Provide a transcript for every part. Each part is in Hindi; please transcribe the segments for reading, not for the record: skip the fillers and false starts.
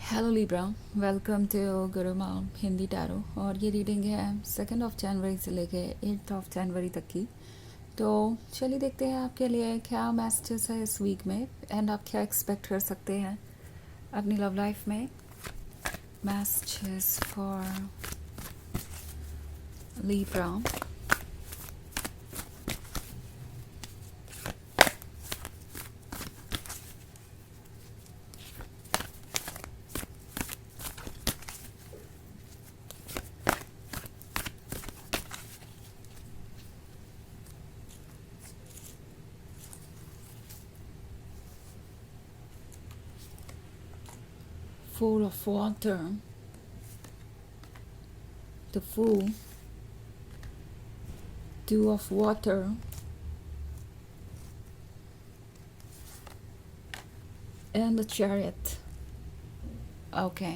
हेलो लिब्रा, वेलकम टू गुरु माम हिंदी टैरो। और ये रीडिंग है 2 जनवरी से लेके 8 जनवरी तक की। तो चलिए देखते हैं आपके लिए क्या मैसेजेस है इस वीक में एंड आप क्या एक्सपेक्ट कर सकते हैं अपनी लव लाइफ में। Messages for Libra. 4 of Water, the Fool, 2 of Water, and the Chariot. Okay,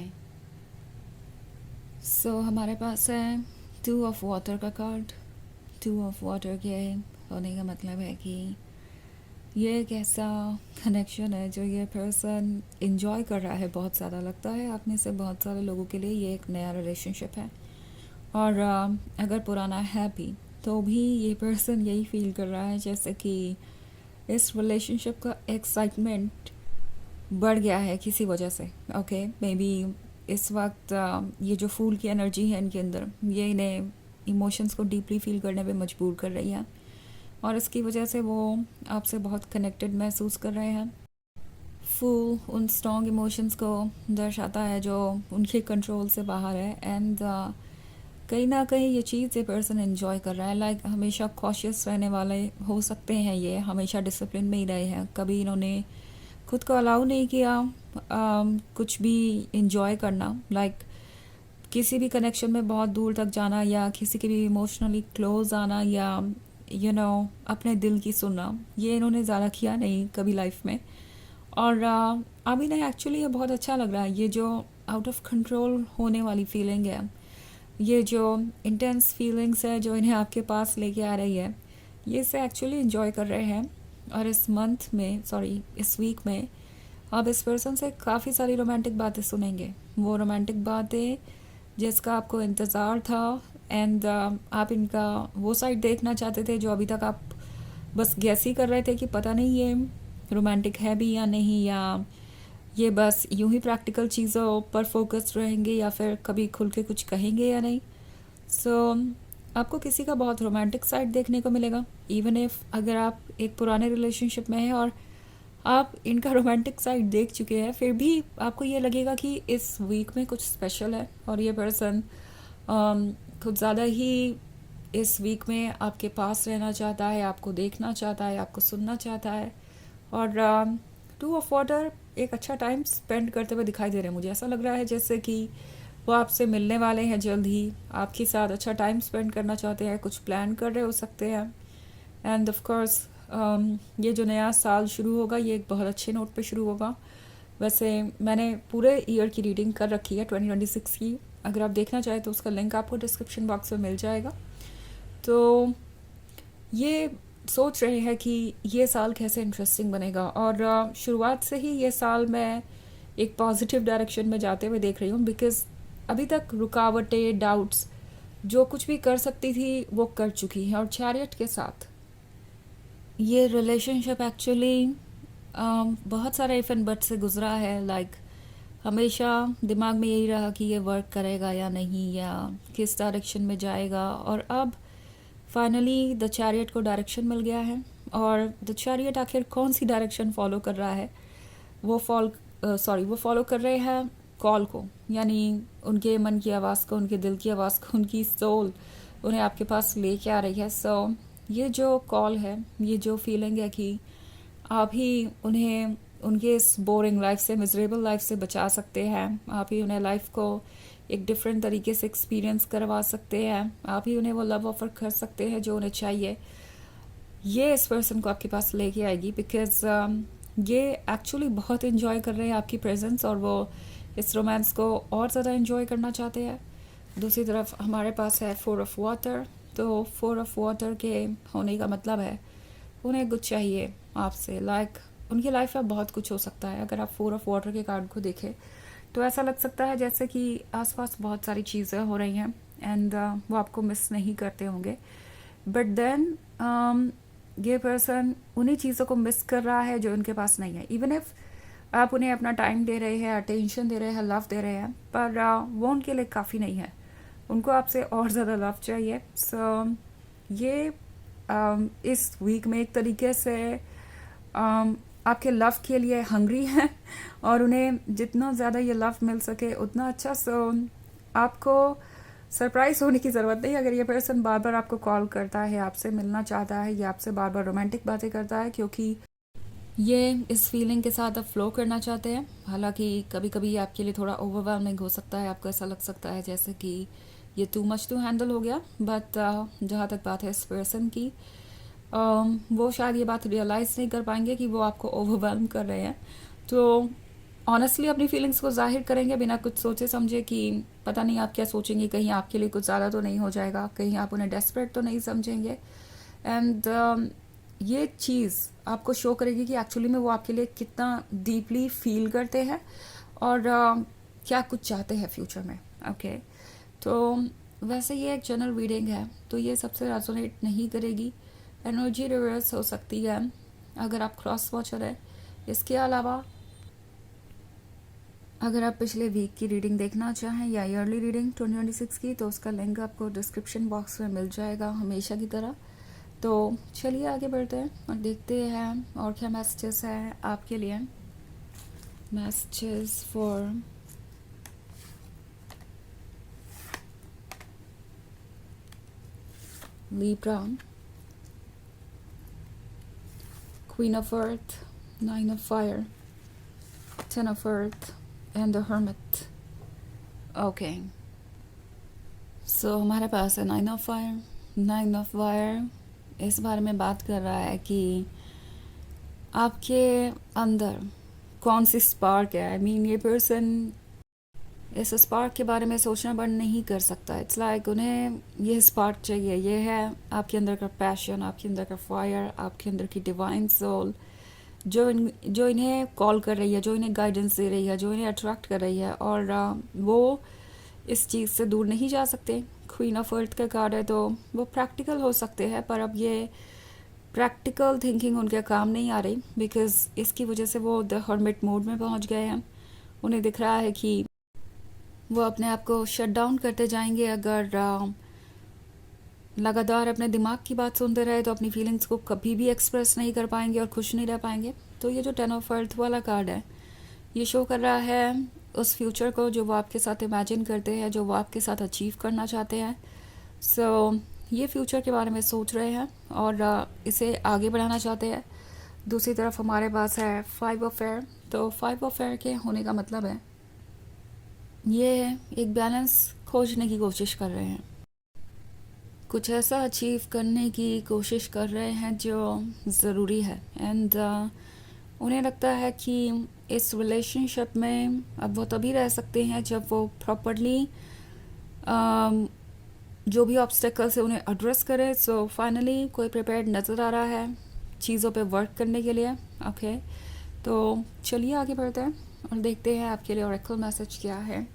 so हमारे पास है 2 of Water का कार्ड। 2 of Water के होने का मतलब है कि ये एक ऐसा कनेक्शन है जो ये पर्सन इंजॉय कर रहा है बहुत ज़्यादा। लगता है आप में से बहुत सारे लोगों के लिए ये एक नया रिलेशनशिप है। और अगर पुराना है भी तो भी ये पर्सन यही फील कर रहा है जैसे कि इस रिलेशनशिप का एक्साइटमेंट बढ़ गया है किसी वजह से। ओके, मे बी इस वक्त ये जो फूल की एनर्जी है इनके अंदर, ये इन्हें इमोशंस को डीपली फील करने पे मजबूर कर रही है और इसकी वजह से वो आपसे बहुत कनेक्टेड महसूस कर रहे हैं। फूल उन स्ट्रॉन्ग इमोशंस को दर्शाता है जो उनके कंट्रोल से बाहर है एंड कहीं ना कहीं ये चीज़ ये पर्सन एंजॉय कर रहा है। लाइक हमेशा कॉशियस रहने वाले हो सकते हैं, ये हमेशा डिसिप्लिन में ही रहे हैं, कभी इन्होंने खुद को अलाउ नहीं किया कुछ भी इंजॉय करना। लाइक किसी भी कनेक्शन में बहुत दूर तक जाना या किसी के भी इमोशनली क्लोज आना या अपने दिल की सुनना, ये इन्होंने ज़्यादा किया नहीं कभी लाइफ में। और अभी नहीं, एक्चुअली ये बहुत अच्छा लग रहा है। ये जो आउट ऑफ कंट्रोल होने वाली फीलिंग है, ये जो इंटेंस फीलिंग्स है जो इन्हें आपके पास लेके आ रही है, ये इसे एक्चुअली इंजॉय कर रहे हैं। और इस मंथ में, सॉरी इस वीक में, आप इस पर्सन से काफ़ी सारी रोमांटिक बातें सुनेंगे। वो रोमांटिक बातें जिसका आपको इंतज़ार था एंड आप इनका वो साइड देखना चाहते थे जो अभी तक आप बस गैस ही कर रहे थे कि पता नहीं ये रोमांटिक है भी या नहीं, या ये बस यूं ही प्रैक्टिकल चीज़ों पर फोकस रहेंगे या फिर कभी खुल के कुछ कहेंगे या नहीं। आपको किसी का बहुत रोमांटिक साइड देखने को मिलेगा। इवन इफ अगर आप एक पुराने रिलेशनशिप में हैं और आप इनका रोमांटिक साइड देख चुके हैं, फिर भी आपको ये लगेगा कि इस वीक में कुछ स्पेशल है और ये पर्सन कुछ ज़्यादा ही इस वीक में आपके पास रहना चाहता है, आपको देखना चाहता है, आपको सुनना चाहता है। और 2 of Water एक अच्छा टाइम स्पेंड करते हुए दिखाई दे रहे हैं। मुझे ऐसा लग रहा है जैसे कि वो आपसे मिलने वाले हैं जल्द ही, आपके साथ अच्छा टाइम स्पेंड करना चाहते हैं, कुछ प्लान कर रहे हो सकते हैं। एंड ऑफ कोर्स ये जो नया साल शुरू होगा ये एक बहुत अच्छे नोट पे शुरू होगा। वैसे मैंने पूरे ईयर की रीडिंग कर रखी है 2026 की, अगर आप देखना चाहें तो उसका लिंक आपको डिस्क्रिप्शन बॉक्स में मिल जाएगा। तो ये सोच रहे हैं कि ये साल कैसे इंटरेस्टिंग बनेगा और शुरुआत से ही ये साल मैं एक पॉजिटिव डायरेक्शन में जाते हुए देख रही हूँ। बिकॉज अभी तक रुकावटें, डाउट्स, जो कुछ भी कर सकती थी वो कर चुकी हैं। और चैरियट के साथ ये रिलेशनशिप एक्चुअली बहुत सारे इफ एंड बट से गुजरा है। लाइक हमेशा दिमाग में यही रहा कि ये वर्क करेगा या नहीं, या किस डायरेक्शन में जाएगा। और अब फाइनली द चैरियट को डायरेक्शन मिल गया है। और द चैरियट आखिर कौन सी डायरेक्शन फॉलो कर रहा है, वो फॉलो कर रहे हैं कॉल को, यानी उनके मन की आवाज़ को, उनके दिल की आवाज़ को, उनकी सोल उन्हें आपके पास लेके आ रही है। ये जो कॉल है, ये जो फीलिंग है कि आप ही उन्हें उनके इस बोरिंग लाइफ से, मिजरेबल लाइफ से बचा सकते हैं, आप ही उन्हें लाइफ को एक डिफरेंट तरीके से एक्सपीरियंस करवा सकते हैं, आप ही उन्हें वो लव ऑफर कर सकते हैं जो उन्हें चाहिए, ये इस पर्सन को आपके पास लेके आएगी। बिकॉज ये एक्चुअली बहुत इन्जॉय कर रहे हैं आपकी प्रेजेंस और वो इस रोमांस को और ज़्यादा इन्जॉय करना चाहते हैं। दूसरी तरफ हमारे पास है 4 of Water। तो 4 of Water के होने का मतलब है उन्हें कुछ चाहिए आपसे। लाइक उनकी लाइफ में बहुत कुछ हो सकता है। अगर आप 4 of Water के कार्ड को देखें तो ऐसा लग सकता है जैसे कि आसपास बहुत सारी चीज़ें हो रही हैं एंड वो आपको मिस नहीं करते होंगे, बट देन ये पर्सन उन्हीं चीज़ों को मिस कर रहा है जो उनके पास नहीं है। इवन इफ आप उन्हें अपना टाइम दे रहे हैं, अटेंशन दे रहे हैं, लव दे रहे हैं, पर वो उनके लिए काफ़ी नहीं है, उनको आपसे और ज़्यादा लव चाहिए। सो ये इस वीक में एक तरीके से आपके लव के लिए हंग्री हैं और उन्हें जितना ज़्यादा ये लव मिल सके उतना अच्छा। सो आपको सरप्राइज होने की ज़रूरत नहीं। अगर ये पर्सन बार बार आपको कॉल करता है, आपसे मिलना चाहता है या आपसे बार बार रोमांटिक बातें करता है, क्योंकि ये इस फीलिंग के साथ अब फ्लो करना चाहते हैं। हालांकि कभी कभी आपके लिए थोड़ा ओवरवेलमिंग हो सकता है, आपको ऐसा लग सकता है जैसे कि ये टू मच टू हैंडल हो गया, बट जहाँ तक बात है इस पर्सन की, वो शायद ये बात रियलाइज़ नहीं कर पाएंगे कि वो आपको ओवरवेलम कर रहे हैं। तो ऑनेस्टली अपनी फीलिंग्स को जाहिर करेंगे बिना कुछ सोचे समझे कि पता नहीं आप क्या सोचेंगे, कहीं आपके लिए कुछ ज़्यादा तो नहीं हो जाएगा, कहीं आप उन्हें डेस्परेट तो नहीं समझेंगे। एंड ये चीज़ आपको शो करेगी कि एक्चुअली में वो आपके लिए कितना डीपली फील करते हैं और क्या कुछ चाहते हैं फ्यूचर में। ओके तो वैसे ये एक जनरल रीडिंग है, तो ये सबसे रेजोनेट नहीं करेगी। एनर्जी रिवर्स हो सकती है अगर आप क्रॉस वॉचर है। इसके अलावा अगर आप पिछले वीक की रीडिंग देखना चाहें या ईयरली रीडिंग 2026 की, तो उसका लिंक आपको डिस्क्रिप्शन बॉक्स में मिल जाएगा हमेशा की तरह। तो चलिए आगे बढ़ते हैं और देखते हैं और क्या मैसेजेस हैं आपके लिए। Messages for Libra, Queen of Earth, Nine of Fire, Ten of Earth and the Hermit. Okay so हमारे पास है nine of fire. Nine of fire इस बारे में बात कर रहा है कि आपके अंदर कौन सी स्पार्क है। आई मीन ये पर्सन इस स्पार्क के बारे में सोचना बंद नहीं कर सकता। इट्स लाइक उन्हें ये स्पार्क चाहिए। ये है आपके अंदर का पैशन, आपके अंदर का फायर, आपके अंदर की डिवाइन सोल जो इन्हें कॉल कर रही है, जो इन्हें गाइडेंस दे रही है, जो इन्हें अट्रैक्ट कर रही है, और वो इस चीज़ से दूर नहीं जा सकते। क्वीन ऑफ अर्थ का कार्ड है, तो वो प्रैक्टिकल हो सकते हैं, पर अब ये प्रैक्टिकल थिंकिंग उनके काम नहीं आ रही, बिकॉज इसकी वजह से वो द हर्मिट मोड में पहुंच गए हैं। उन्हें दिख रहा है कि वो अपने आप को शट डाउन करते जाएंगे। अगर लगातार अपने दिमाग की बात सुनते रहे तो अपनी फीलिंग्स को कभी भी एक्सप्रेस नहीं कर पाएंगे और खुश नहीं रह पाएंगे। तो ये जो टेन ऑफ अर्थ वाला कार्ड है, ये शो कर रहा है उस फ्यूचर को जो वो आपके साथ इमेजिन करते हैं, जो वो आपके साथ अचीव करना चाहते हैं। सो ये फ्यूचर के बारे में सोच रहे हैं और इसे आगे बढ़ाना चाहते हैं। दूसरी तरफ हमारे पास है फाइव ऑफ एयर। तो फाइव ऑफ एयर के होने का मतलब है ये एक बैलेंस खोजने की कोशिश कर रहे हैं, कुछ ऐसा अचीव करने की कोशिश कर रहे हैं जो ज़रूरी है। एंड उन्हें लगता है कि इस रिलेशनशिप में अब वो तभी रह सकते हैं जब वो प्रॉपरली जो भी ऑब्स्टेकल्स है उन्हें एड्रेस करें। सो फाइनली कोई प्रिपेयर्ड नज़र आ रहा है चीज़ों पे वर्क करने के लिए। ओके तो चलिए आगे बढ़ते हैं और देखते हैं आपके लिए ऑरेकल मैसेज क्या है।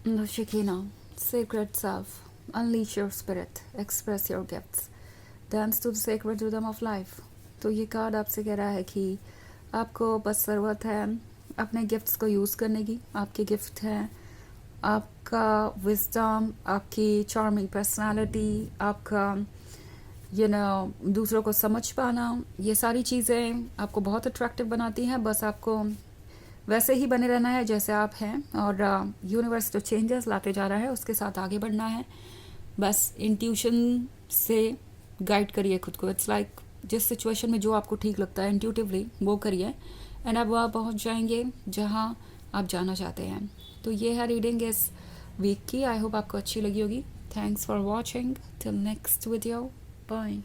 The Shekinah, sacred self, unleash your spirit, express your gifts, dance to the sacred rhythm of life। तो ये कार्ड आपसे कह रहा है कि आपको बस ज़रूरत है अपने गिफ्ट्स को यूज़ करने की। आपके गिफ्ट हैं आपका विजडम, आपकी चार्मिंग पर्सनालिटी, आपका दूसरों को समझ पाना। ये सारी चीज़ें आपको बहुत अट्रैक्टिव बनाती हैं। बस आपको वैसे ही बने रहना है जैसे आप हैं, और यूनिवर्स जो चेंजेस लाते जा रहा है उसके साथ आगे बढ़ना है। बस इंट्यूशन से गाइड करिए खुद को। इट्स लाइक जिस सिचुएशन में जो आपको ठीक लगता है इंट्यूटिवली वो करिए एंड आप वहाँ पहुँच जाएंगे जहाँ आप जाना चाहते हैं। तो ये है रीडिंग इस वीक की। आई होप आपको अच्छी लगी होगी। Thanks for watching. Till next video, bye.